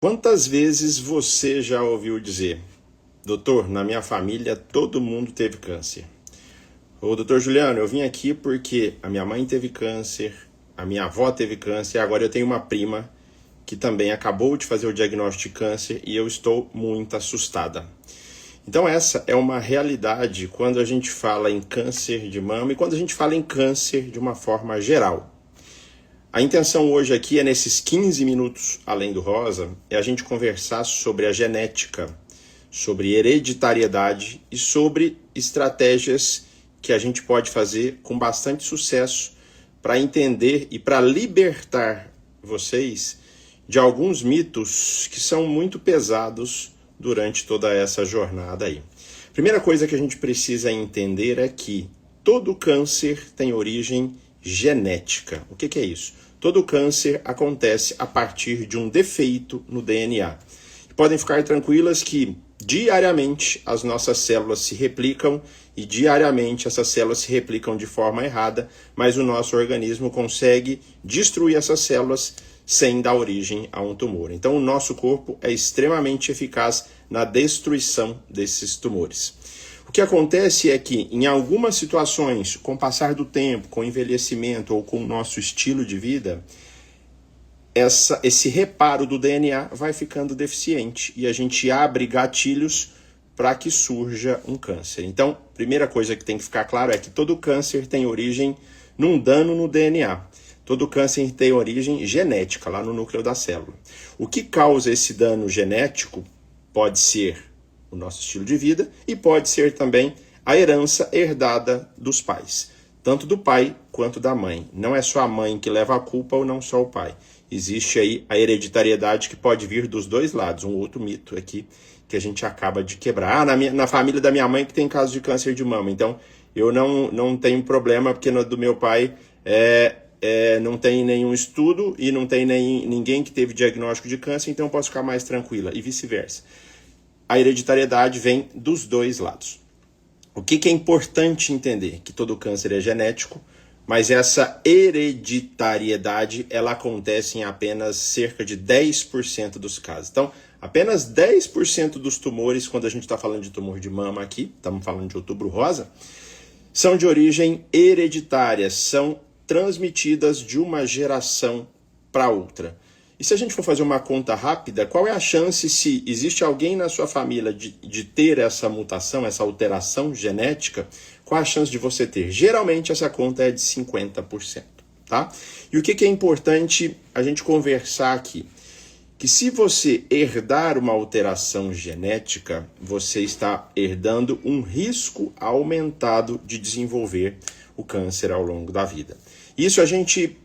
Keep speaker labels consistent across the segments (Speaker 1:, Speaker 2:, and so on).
Speaker 1: Quantas vezes você já ouviu dizer, doutor, na minha família todo mundo teve câncer? Ou doutor Juliano, eu vim aqui porque a minha mãe teve câncer, a minha avó teve câncer, e agora eu tenho uma prima que também acabou de fazer o diagnóstico de câncer e eu estou muito assustada. Então essa é uma realidade quando a gente fala em câncer de mama e quando a gente fala em câncer de uma forma geral. A intenção hoje aqui é, nesses 15 minutos além do rosa, é a gente conversar sobre a genética, sobre hereditariedade e sobre estratégias que a gente pode fazer com bastante sucesso para entender e para libertar vocês de alguns mitos que são muito pesados durante toda essa jornada aí. Primeira coisa que a gente precisa entender é que todo câncer tem origem genética. O que é isso? Todo câncer acontece a partir de um defeito no DNA. Podem ficar tranquilas que diariamente as nossas células se replicam e diariamente essas células se replicam de forma errada, mas o nosso organismo consegue destruir essas células sem dar origem a um tumor. Então o nosso corpo é extremamente eficaz na destruição desses tumores. O que acontece é que, em algumas situações, com o passar do tempo, com o envelhecimento ou com o nosso estilo de vida, esse reparo do DNA vai ficando deficiente e a gente abre gatilhos para que surja um câncer. Então, a primeira coisa que tem que ficar claro é que todo câncer tem origem num dano no DNA. Todo câncer tem origem genética, lá no núcleo da célula. O que causa esse dano genético pode ser o nosso estilo de vida e pode ser também a herança herdada dos pais, tanto do pai quanto da mãe. Não é só a mãe que leva a culpa ou não só o pai. Existe aí a hereditariedade que pode vir dos dois lados, um outro mito aqui que a gente acaba de quebrar. Na família da minha mãe que tem caso de câncer de mama, então eu não tenho problema porque no do meu pai não tem nenhum estudo e não tem ninguém que teve diagnóstico de câncer, então eu posso ficar mais tranquila e vice-versa. A hereditariedade vem dos dois lados. O que é importante entender? Que todo câncer é genético, mas essa hereditariedade ela acontece em apenas cerca de 10% dos casos. Então, apenas 10% dos tumores, quando a gente está falando de tumor de mama aqui, estamos falando de outubro rosa, são de origem hereditária, são transmitidas de uma geração para outra. E se a gente for fazer uma conta rápida, qual é a chance, se existe alguém na sua família de ter essa mutação, essa alteração genética, qual a chance de você ter? Geralmente essa conta é de 50%, tá? E o que é importante a gente conversar aqui? Que se você herdar uma alteração genética, você está herdando um risco aumentado de desenvolver o câncer ao longo da vida. Isso a gente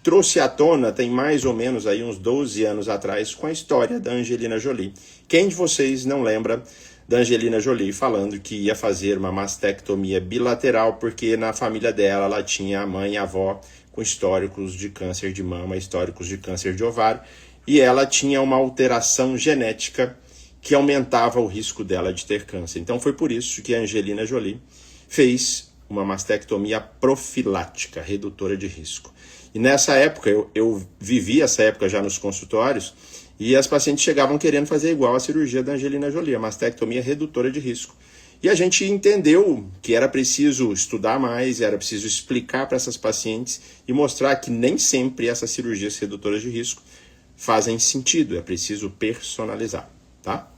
Speaker 1: trouxe à tona tem mais ou menos aí uns 12 anos atrás com a história da Angelina Jolie. Quem de vocês não lembra da Angelina Jolie falando que ia fazer uma mastectomia bilateral porque na família dela ela tinha a mãe e a avó com históricos de câncer de mama, históricos de câncer de ovário, e ela tinha uma alteração genética que aumentava o risco dela de ter câncer. Então foi por isso que a Angelina Jolie fez uma mastectomia profilática, redutora de risco. E nessa época, eu vivi essa época já nos consultórios, e as pacientes chegavam querendo fazer igual a cirurgia da Angelina Jolie, a mastectomia redutora de risco. E a gente entendeu que era preciso estudar mais, era preciso explicar para essas pacientes e mostrar que nem sempre essas cirurgias redutoras de risco fazem sentido, é preciso personalizar, tá?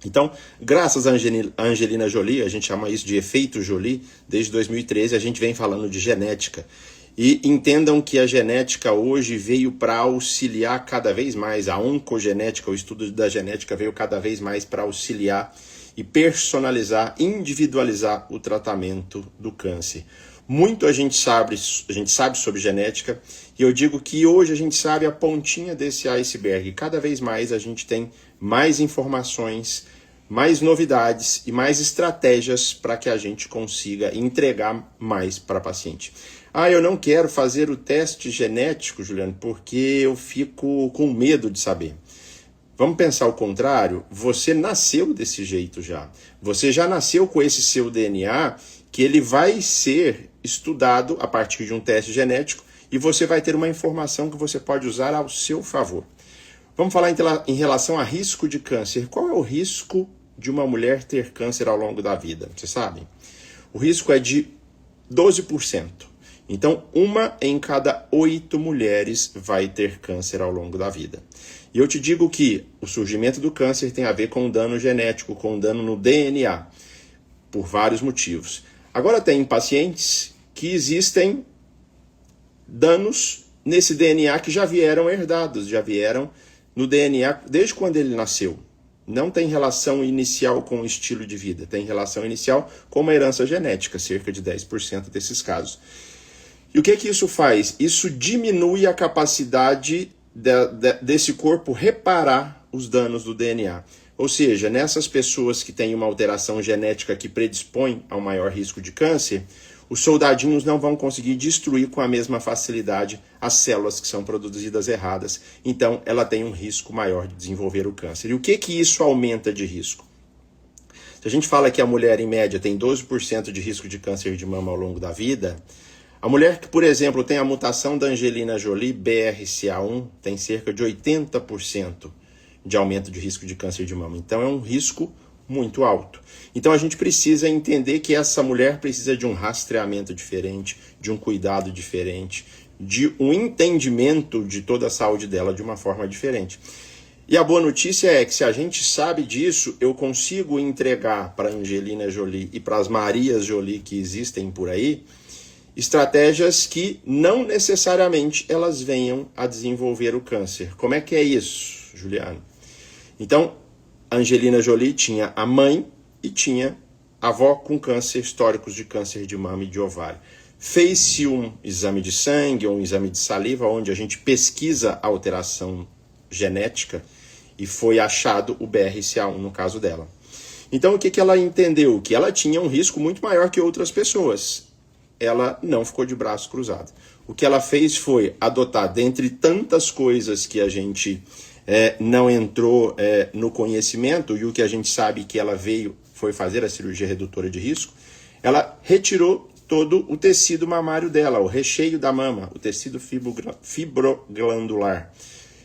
Speaker 1: Então, graças a Angelina Jolie, a gente chama isso de efeito Jolie, desde 2013 a gente vem falando de genética. E entendam que a genética hoje veio para auxiliar cada vez mais, a oncogenética, o estudo da genética veio cada vez mais para auxiliar e personalizar, individualizar o tratamento do câncer. Muito a gente sabe sobre genética, e eu digo que hoje a gente sabe a pontinha desse iceberg. Cada vez mais a gente tem mais informações, mais novidades e mais estratégias para que a gente consiga entregar mais para a paciente. Eu não quero fazer o teste genético, Juliano, porque eu fico com medo de saber. Vamos pensar o contrário? Você nasceu desse jeito já. Você já nasceu com esse seu DNA que ele vai ser estudado a partir de um teste genético e você vai ter uma informação que você pode usar ao seu favor. Vamos falar em relação a risco de câncer. Qual é o risco de uma mulher ter câncer ao longo da vida? Vocês sabem? O risco é de 12%. Então, 1 em cada 8 mulheres vai ter câncer ao longo da vida. E eu te digo que o surgimento do câncer tem a ver com dano genético, com dano no DNA, por vários motivos. Agora, tem pacientes que existem danos nesse DNA que já vieram herdados, já vieram no DNA desde quando ele nasceu. Não tem relação inicial com o estilo de vida, tem relação inicial com uma herança genética, cerca de 10% desses casos. E o que isso faz? Isso diminui a capacidade desse corpo reparar os danos do DNA. Ou seja, nessas pessoas que têm uma alteração genética que predispõe ao maior risco de câncer, os soldadinhos não vão conseguir destruir com a mesma facilidade as células que são produzidas erradas. Então, ela tem um risco maior de desenvolver o câncer. E o que isso aumenta de risco? Se a gente fala que a mulher, em média, tem 12% de risco de câncer de mama ao longo da vida, a mulher que, por exemplo, tem a mutação da Angelina Jolie, BRCA1, tem cerca de 80% de aumento de risco de câncer de mama. Então, é um risco muito alto. Então, a gente precisa entender que essa mulher precisa de um rastreamento diferente, de um cuidado diferente, de um entendimento de toda a saúde dela de uma forma diferente. E a boa notícia é que se a gente sabe disso, eu consigo entregar para a Angelina Jolie e para as Marias Jolie que existem por aí, estratégias que não necessariamente elas venham a desenvolver o câncer. Como é que é isso, Juliano? Então, a Angelina Jolie tinha a mãe e tinha a avó com câncer, históricos de câncer de mama e de ovário. Fez-se um exame de sangue ou um exame de saliva, onde a gente pesquisa a alteração genética e foi achado o BRCA1 no caso dela. Então, o que ela entendeu? Que ela tinha um risco muito maior que outras pessoas. Ela não ficou de braços cruzados. O que ela fez foi adotar, dentre tantas coisas que a gente não entrou no conhecimento, e o que a gente sabe que ela foi fazer a cirurgia redutora de risco, ela retirou todo o tecido mamário dela, o recheio da mama, o tecido fibroglandular.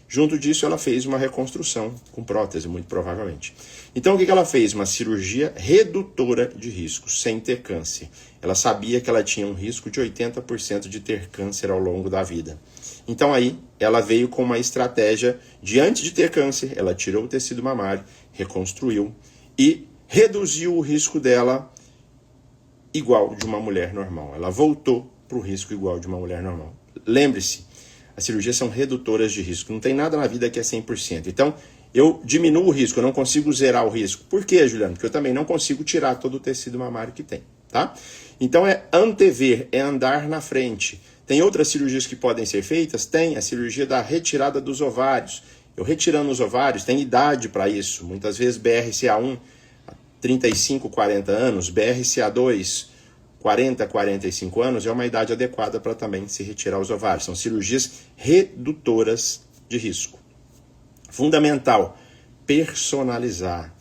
Speaker 1: Junto disso, ela fez uma reconstrução com prótese, muito provavelmente. Então, o que ela fez? Uma cirurgia redutora de risco, sem ter câncer. Ela sabia que ela tinha um risco de 80% de ter câncer ao longo da vida. Então, aí, ela veio com uma estratégia de, antes de ter câncer, ela tirou o tecido mamário, reconstruiu e reduziu o risco dela igual de uma mulher normal. Ela voltou para o risco igual de uma mulher normal. Lembre-se, as cirurgias são redutoras de risco. Não tem nada na vida que é 100%. Então, eu diminuo o risco, eu não consigo zerar o risco. Por quê, Juliano? Porque eu também não consigo tirar todo o tecido mamário que tem, tá? Então, é antever, é andar na frente. Tem outras cirurgias que podem ser feitas? Tem. A cirurgia da retirada dos ovários. Eu retirando os ovários, tem idade para isso. Muitas vezes BRCA1, 35, 40 anos, BRCA2, 40, 45 anos, é uma idade adequada para também se retirar os ovários. São cirurgias redutoras de risco. Fundamental, personalizar.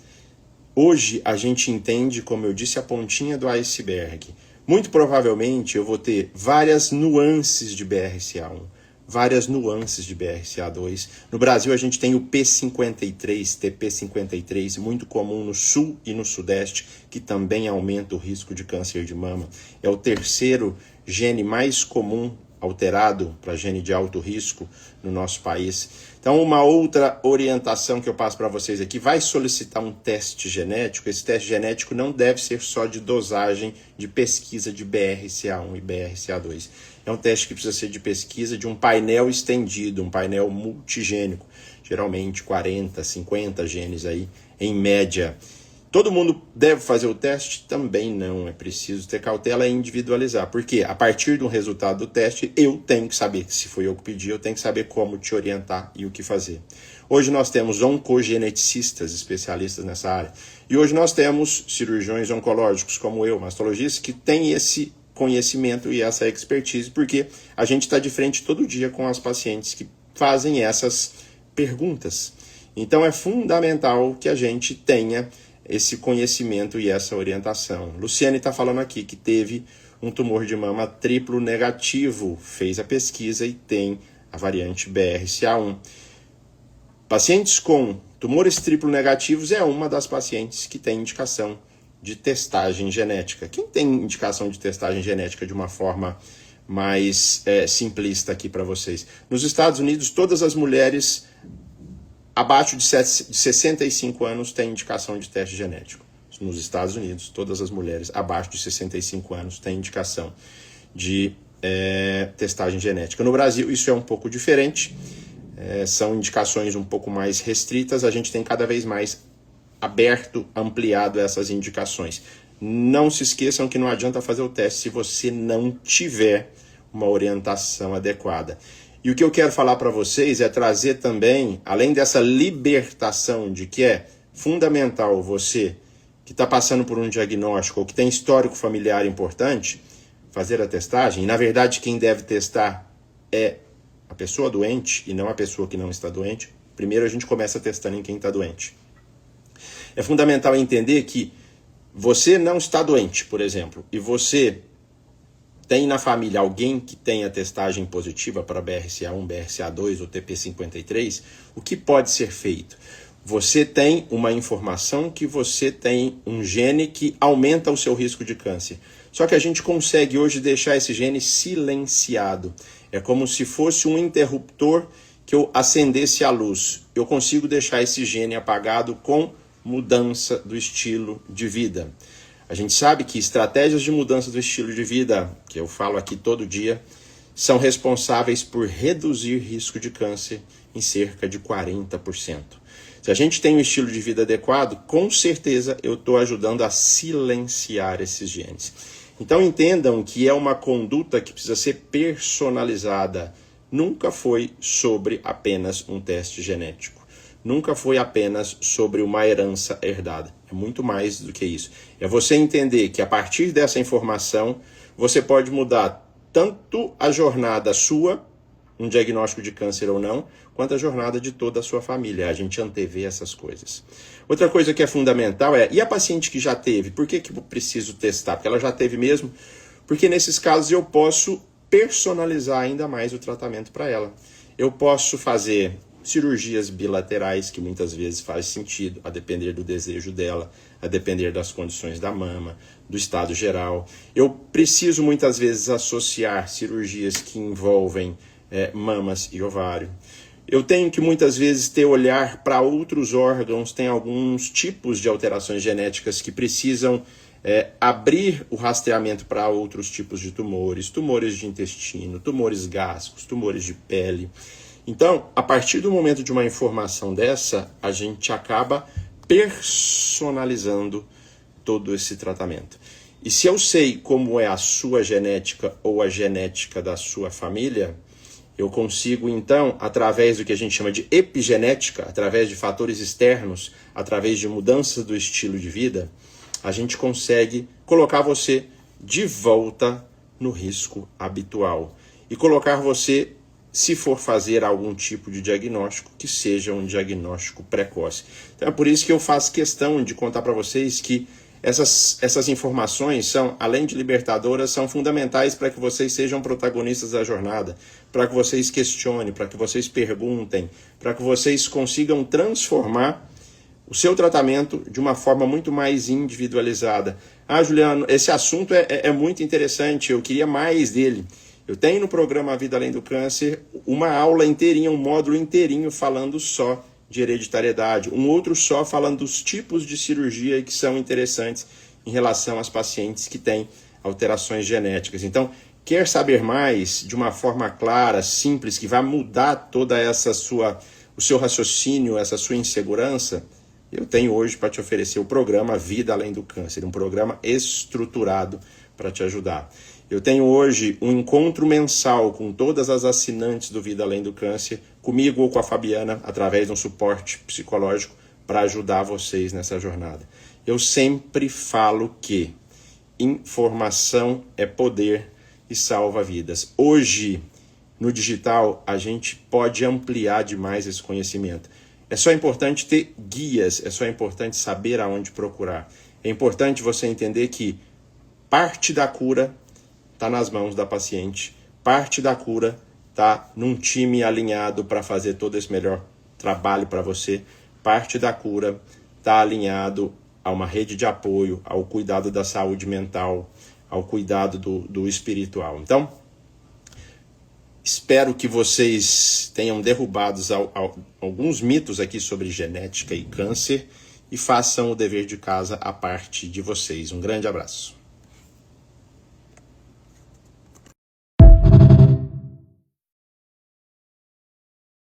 Speaker 1: Hoje a gente entende, como eu disse, a pontinha do iceberg. Muito provavelmente eu vou ter várias nuances de BRCA1, várias nuances de BRCA2. No Brasil a gente tem o P53, TP53, muito comum no sul e no sudeste, que também aumenta o risco de câncer de mama. É o terceiro gene mais comum alterado para gene de alto risco no nosso país. Então, uma outra orientação que eu passo para vocês aqui, vai solicitar um teste genético. Esse teste genético não deve ser só de dosagem de pesquisa de BRCA1 e BRCA2. É um teste que precisa ser de pesquisa de um painel estendido, um painel multigênico, geralmente 40, 50 genes aí, em média. Todo mundo deve fazer o teste? Também não, é preciso ter cautela e individualizar, porque a partir do resultado do teste, eu tenho que saber, se foi eu que pedi, eu tenho que saber como te orientar e o que fazer. Hoje nós temos oncogeneticistas, especialistas nessa área, e hoje nós temos cirurgiões oncológicos como eu, mastologistas, que têm esse conhecimento e essa expertise, porque a gente está de frente todo dia com as pacientes que fazem essas perguntas. Então é fundamental que a gente tenha esse conhecimento e essa orientação. Luciane está falando aqui que teve um tumor de mama triplo negativo, fez a pesquisa e tem a variante BRCA1. Pacientes com tumores triplo negativos é uma das pacientes que tem indicação de testagem genética. Quem tem indicação de testagem genética de uma forma mais simplista aqui para vocês? Nos Estados Unidos, todas as mulheres abaixo de 65 anos têm indicação de teste genético. Nos Estados Unidos, todas as mulheres abaixo de 65 anos têm indicação de testagem genética. No Brasil, isso é um pouco diferente. São indicações um pouco mais restritas. A gente tem cada vez mais aberto, ampliado essas indicações. Não se esqueçam que não adianta fazer o teste se você não tiver uma orientação adequada. E o que eu quero falar para vocês é trazer também, além dessa libertação de que é fundamental você que está passando por um diagnóstico ou que tem histórico familiar importante, fazer a testagem. E, na verdade, quem deve testar é a pessoa doente e não a pessoa que não está doente. Primeiro a gente começa testando em quem está doente. É fundamental entender que você não está doente, por exemplo, e você tem na família alguém que tenha testagem positiva para BRCA1, BRCA2 ou TP53, o que pode ser feito? Você tem uma informação que você tem um gene que aumenta o seu risco de câncer. Só que a gente consegue hoje deixar esse gene silenciado. É como se fosse um interruptor que eu acendesse a luz. Eu consigo deixar esse gene apagado com mudança do estilo de vida. A gente sabe que estratégias de mudança do estilo de vida, que eu falo aqui todo dia, são responsáveis por reduzir risco de câncer em cerca de 40%. Se a gente tem um estilo de vida adequado, com certeza eu estou ajudando a silenciar esses genes. Então entendam que é uma conduta que precisa ser personalizada. Nunca foi sobre apenas um teste genético. Nunca foi apenas sobre uma herança herdada. É muito mais do que isso. É você entender que a partir dessa informação, você pode mudar tanto a jornada sua, um diagnóstico de câncer ou não, quanto a jornada de toda a sua família. A gente antevê essas coisas. Outra coisa que é fundamental é, e a paciente que já teve? Por que eu preciso testar? Porque ela já teve mesmo? Porque nesses casos eu posso personalizar ainda mais o tratamento para ela. Eu posso fazer cirurgias bilaterais, que muitas vezes faz sentido, a depender do desejo dela, a depender das condições da mama, do estado geral. Eu preciso muitas vezes associar cirurgias que envolvem mamas e ovário. Eu tenho que muitas vezes ter olhar para outros órgãos, tem alguns tipos de alterações genéticas que precisam abrir o rastreamento para outros tipos de tumores, tumores de intestino, tumores gástricos, tumores de pele. Então, a partir do momento de uma informação dessa, a gente acaba personalizando todo esse tratamento. E se eu sei como é a sua genética ou a genética da sua família, eu consigo, então, através do que a gente chama de epigenética, através de fatores externos, através de mudanças do estilo de vida, a gente consegue colocar você de volta no risco habitual. E colocar você, se for fazer algum tipo de diagnóstico, que seja um diagnóstico precoce. Então é por isso que eu faço questão de contar para vocês que essas informações são, além de libertadoras, são fundamentais para que vocês sejam protagonistas da jornada, para que vocês questionem, para que vocês perguntem, para que vocês consigam transformar o seu tratamento de uma forma muito mais individualizada. Ah, Juliano, esse assunto é muito interessante, eu queria mais dele. Eu tenho no programa A Vida Além do Câncer uma aula inteirinha, um módulo inteirinho falando só de hereditariedade, um outro só falando dos tipos de cirurgia que são interessantes em relação às pacientes que têm alterações genéticas. Então, quer saber mais de uma forma clara, simples, que vai mudar toda o seu raciocínio, essa sua insegurança? Eu tenho hoje para te oferecer o programa Vida Além do Câncer, um programa estruturado para te ajudar. Eu tenho hoje um encontro mensal com todas as assinantes do Vida Além do Câncer, comigo ou com a Fabiana, através de um suporte psicológico para ajudar vocês nessa jornada. Eu sempre falo que informação é poder e salva vidas. Hoje, no digital, a gente pode ampliar demais esse conhecimento. É só importante ter guias, é só importante saber aonde procurar. É importante você entender que parte da cura está nas mãos da paciente, parte da cura está num time alinhado para fazer todo esse melhor trabalho para você. Parte da cura está alinhado a uma rede de apoio, ao cuidado da saúde mental, ao cuidado do espiritual. Então, espero que vocês tenham derrubado alguns mitos aqui sobre genética e câncer e façam o dever de casa a parte de vocês. Um grande abraço.